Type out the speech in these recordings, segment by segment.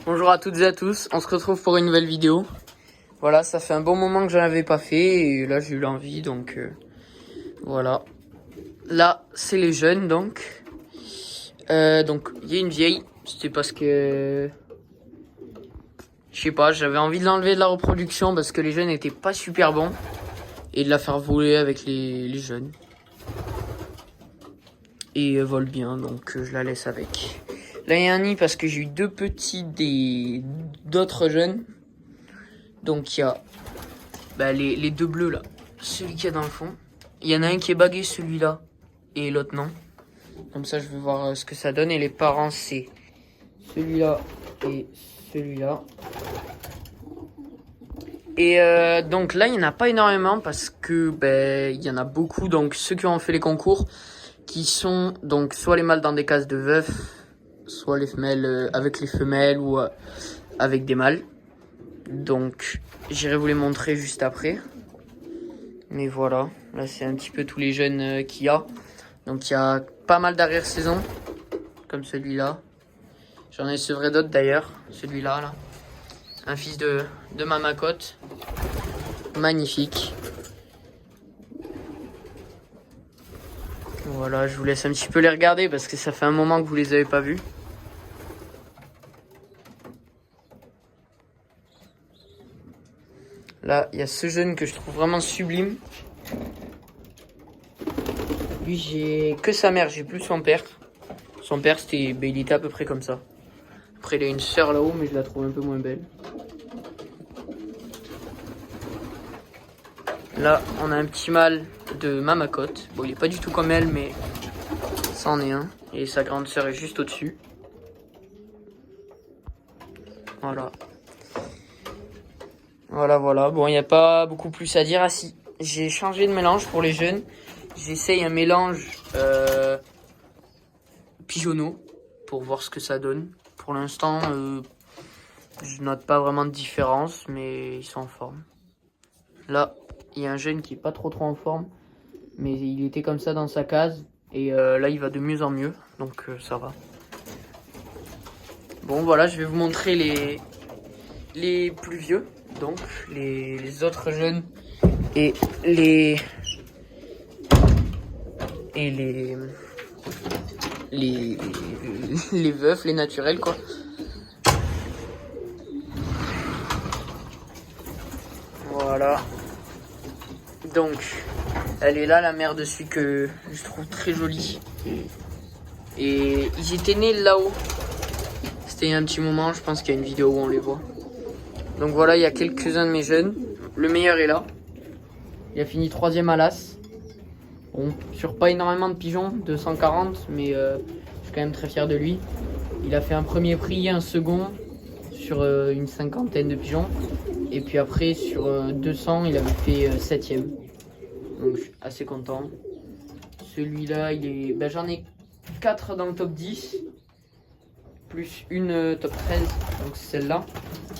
Bonjour à toutes et à tous, on se retrouve pour une nouvelle vidéo. Voilà, ça fait un bon moment que j'en avais pas fait et là j'ai eu l'envie donc voilà. Là c'est les jeunes donc. Donc il y a une vieille, c'était parce que je sais pas, j'avais envie de l'enlever de la reproduction parce que les jeunes étaient pas super bons et de la faire voler avec les jeunes. Et elle vole bien donc je la laisse avec. Là il y a un nid parce que j'ai eu deux petits d'autres jeunes. Donc il y a les deux bleus là, celui qui est dans le fond. Il y en a un qui est bagué, celui-là, et l'autre non. Comme ça je vais voir ce que ça donne. Et les parents c'est celui-là et celui-là. Et donc là il n'y en a pas énormément parce que il y en a beaucoup. Donc ceux qui ont fait les concours, qui sont donc soit les mâles dans des cases de veufs, soit les femelles avec les femelles ou avec des mâles. Donc j'irai vous les montrer juste après. Mais voilà, là c'est un petit peu tous les jeunes qu'il y a. Donc il y a pas mal d'arrière-saison, comme celui-là. J'en ai sevré d'autres d'ailleurs, celui-là là. Un fils de Mamacote. Magnifique. Voilà, je vous laisse un petit peu les regarder parce que ça fait un moment que vous les avez pas vus. Là, il y a ce jeune que je trouve vraiment sublime. Lui, j'ai que sa mère, j'ai plus son père. Son père, il était à peu près comme ça. Après, il a une sœur là-haut, mais je la trouve un peu moins belle. Là, on a un petit mâle de Mamacote. Bon, il est pas du tout comme elle, mais ça en est un. Et sa grande sœur est juste au-dessus. Voilà. Voilà. Bon, il n'y a pas beaucoup plus à dire. Ah si, j'ai changé de mélange pour les jeunes. J'essaye un mélange pigeonneau pour voir ce que ça donne. Pour l'instant, je note pas vraiment de différence, mais ils sont en forme. Là, il y a un jeune qui est pas trop en forme, mais il était comme ça dans sa case. Et là, il va de mieux en mieux, donc ça va. Bon, voilà, je vais vous montrer les plus vieux. Donc les autres jeunes et les veufs, les naturels quoi. Voilà. Donc elle est là, la mère de celui que je trouve très jolie. Et ils étaient nés là-haut. C'était il y a un petit moment, je pense qu'il y a une vidéo où on les voit. Donc voilà, il y a quelques-uns de mes jeunes. Le meilleur est là. Il a fini 3e à l'As. Bon, sur pas énormément de pigeons, 240, mais je suis quand même très fier de lui. Il a fait un premier prix, un second sur une 50aine de pigeons. Et puis après, sur 200, il avait fait 7e. Donc je suis assez content. Celui-là, j'en ai 4 dans le top 10. Plus une top 13, donc c'est celle-là.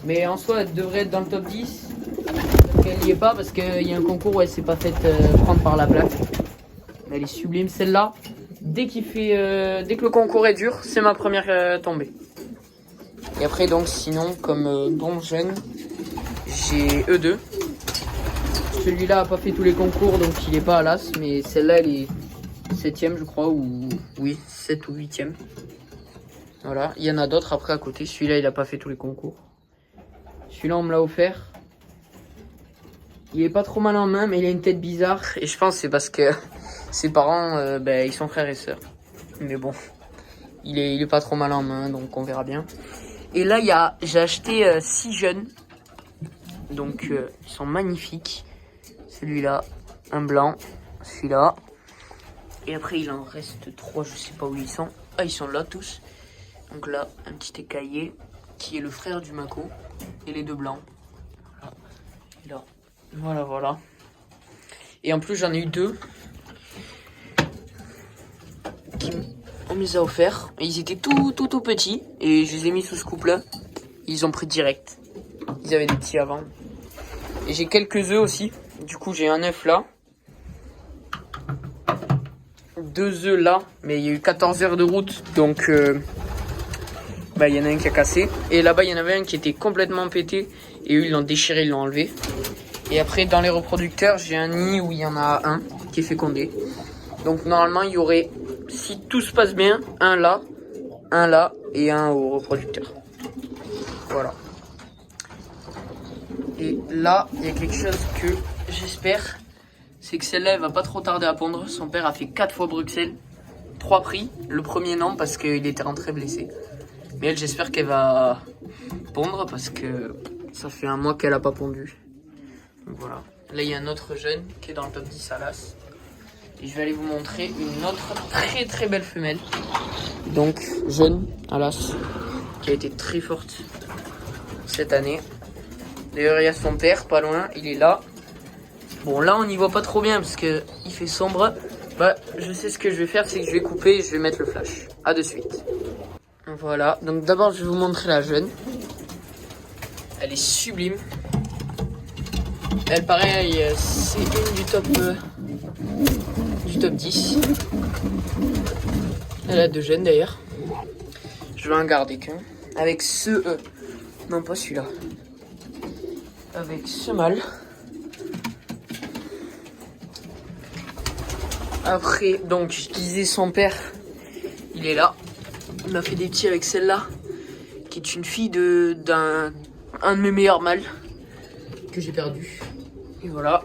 Mais en soi, elle devrait être dans le top 10. Parce qu'elle n'y est pas, parce qu'il y a un concours où elle s'est pas faite prendre par la plaque. Mais elle est sublime, celle-là. Dès que le concours est dur, c'est ma première tombée. Et après, donc, sinon, comme bon jeune, j'ai E2. Celui-là a pas fait tous les concours, donc il est pas à l'As. Mais celle-là, elle est 7e, je crois, ou oui, 7 ou 8e. Voilà, il y en a d'autres après à côté. Celui-là, il a pas fait tous les concours. Celui-là, on me l'a offert. Il est pas trop mal en main, mais il a une tête bizarre. Et je pense que c'est parce que ses parents, ils sont frères et sœurs. Mais bon, il est pas trop mal en main, donc on verra bien. Et là, j'ai acheté 6 jeunes. Donc, ils sont magnifiques. Celui-là, un blanc. Celui-là. Et après, il en reste 3, je sais pas où ils sont. Ah, ils sont là tous. Donc là, un petit écaillé qui est le frère du Mako. Et les deux blancs. Voilà. Et en plus, j'en ai eu 2. On me les a offerts. Et ils étaient tout petits. Et je les ai mis sous ce couple-là. Ils ont pris direct. Ils avaient des petits avant. Et j'ai quelques œufs aussi. Du coup, j'ai un œuf là. 2 œufs là. Mais il y a eu 14 heures de route. Donc... bah, il y en a un qui a cassé. Et là-bas, il y en avait un qui était complètement pété. Et eux, ils l'ont déchiré, ils l'ont enlevé. Et après, dans les reproducteurs, j'ai un nid où il y en a un qui est fécondé. Donc normalement, il y aurait, si tout se passe bien, un là et un au reproducteur. Voilà. Et là, il y a quelque chose que j'espère, c'est que celle-là, elle va pas trop tarder à pondre. Son père a fait 4 fois Bruxelles, 3 prix. Le premier non, parce qu'il était rentré blessé. Mais elle, j'espère qu'elle va pondre, parce que ça fait un mois qu'elle a pas pondu. Donc voilà. Là, il y a un autre jeune qui est dans le top 10 à l'as. Et je vais aller vous montrer une autre très très belle femelle. Donc, jeune à l'as, qui a été très forte cette année. D'ailleurs, il y a son père, pas loin, il est là. Bon, là, on n'y voit pas trop bien parce qu'il fait sombre. Bah, je sais ce que je vais faire, c'est que je vais couper et je vais mettre le flash. A de suite. Voilà, donc d'abord, je vais vous montrer la jeune. Elle est sublime. Elle, pareil, c'est une du top 10. Elle a 2 jeunes d'ailleurs. Je vais en garder qu'un. Avec ce... non, pas celui-là. Avec ce mâle. Après, donc, je disais son père, il est là. Il m'a fait des petits avec celle-là, qui est une fille d'un de mes meilleurs mâles que j'ai perdu. Et voilà.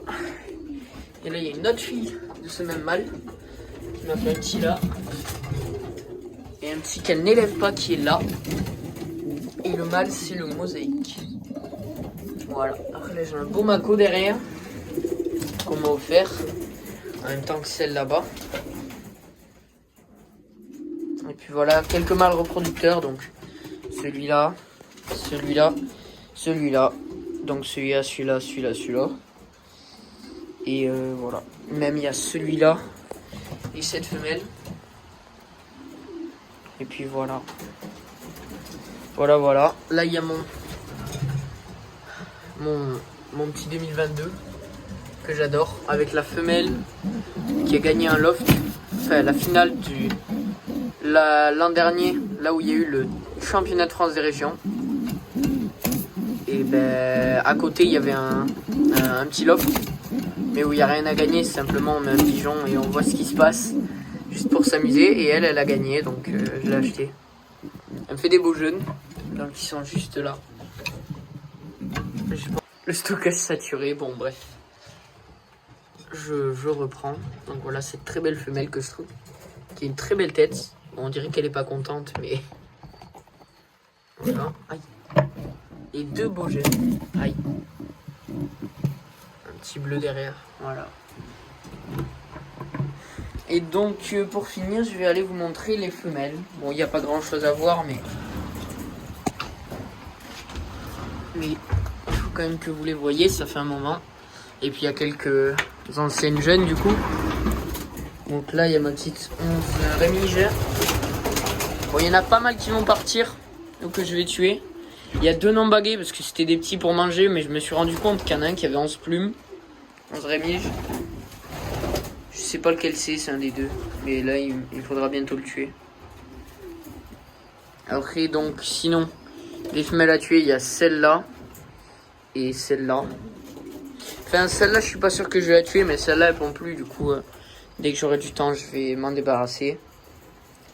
Et là, il y a une autre fille de ce même mâle qui m'a fait un petit là. Et un petit qu'elle n'élève pas qui est là. Et le mâle, c'est le mosaïque. Voilà. Après, là, j'ai un beau Mako derrière qu'on m'a offert. En même temps que celle là-bas. Et puis voilà, quelques mâles reproducteurs. Donc, celui-là, celui-là, celui-là. Donc, celui-là, celui-là, celui-là, celui-là. Et voilà. Même il y a celui-là et cette femelle. Et puis voilà. Voilà, voilà. Là, il y a mon petit 2022 que j'adore. Avec la femelle qui a gagné un loft. Enfin, la finale l'an dernier, là où il y a eu le championnat de France des régions. Et ben, à côté, il y avait un petit loft. Mais où il n'y a rien à gagner, simplement on met un pigeon et on voit ce qui se passe. Juste pour s'amuser. Et elle a gagné, donc je l'ai acheté. Elle me fait des beaux jeunes. Donc ils sont juste là. Le stockage saturé, bon bref. Je reprends. Donc voilà cette très belle femelle que je trouve. Qui a une très belle tête. Bon, on dirait qu'elle est pas contente, mais... Voilà. Aïe. Et 2 beaux jeunes. Aïe. Un petit bleu derrière. Voilà. Et donc pour finir, je vais aller vous montrer les femelles. Bon, il n'y a pas grand chose à voir, mais il faut quand même que vous les voyez, ça fait un moment. Et puis il y a quelques anciennes jeunes du coup. Donc là il y a ma petite 11 Rémige. Bon, il y en a pas mal qui vont partir, donc que je vais tuer. Il y a 2 non bagués parce que c'était des petits pour manger, mais je me suis rendu compte qu'il y en a un qui avait 11 plumes. 11 Rémige. Je sais pas lequel c'est un des 2. Mais là il faudra bientôt le tuer. Après donc sinon, les femelles à tuer, il y a celle-là. Et celle-là. Enfin celle-là je suis pas sûr que je vais la tuer, mais celle-là elle pond plus, du coup dès que j'aurai du temps je vais m'en débarrasser.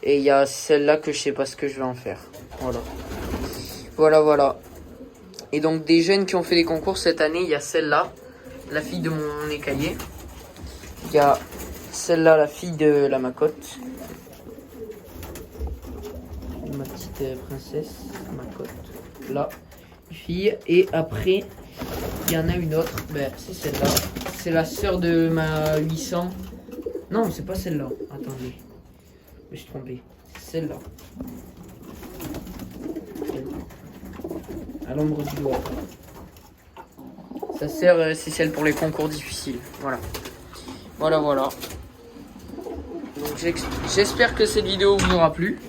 Et il y a celle-là que je sais pas ce que je vais en faire. Voilà. Voilà, voilà. Et donc des jeunes qui ont fait des concours cette année, il y a celle-là, la fille de mon écaillé. Il y a celle-là, la fille de la macotte. Ma petite princesse, macotte. Là, fille. Et après, il y en a une autre. Ben, c'est celle-là. C'est la sœur de ma 800. Non, c'est pas celle-là. Attendez. Je me suis trompé. C'est celle-là. À l'ombre du doigt. Sa sœur, c'est celle pour les concours difficiles. Voilà. Voilà, voilà. Donc j'espère que cette vidéo vous aura plu.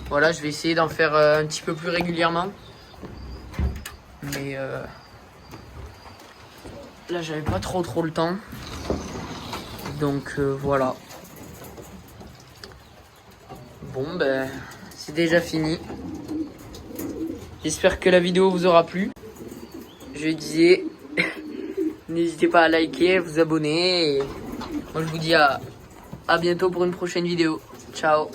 Voilà, je vais essayer d'en faire un petit peu plus régulièrement. Mais là, j'avais pas trop le temps. Donc voilà. Bon, ben, C'est déjà fini. J'espère que la vidéo vous aura plu. Je disais, n'hésitez pas à liker, à vous abonner. Et moi je vous dis à bientôt pour une prochaine vidéo. Ciao.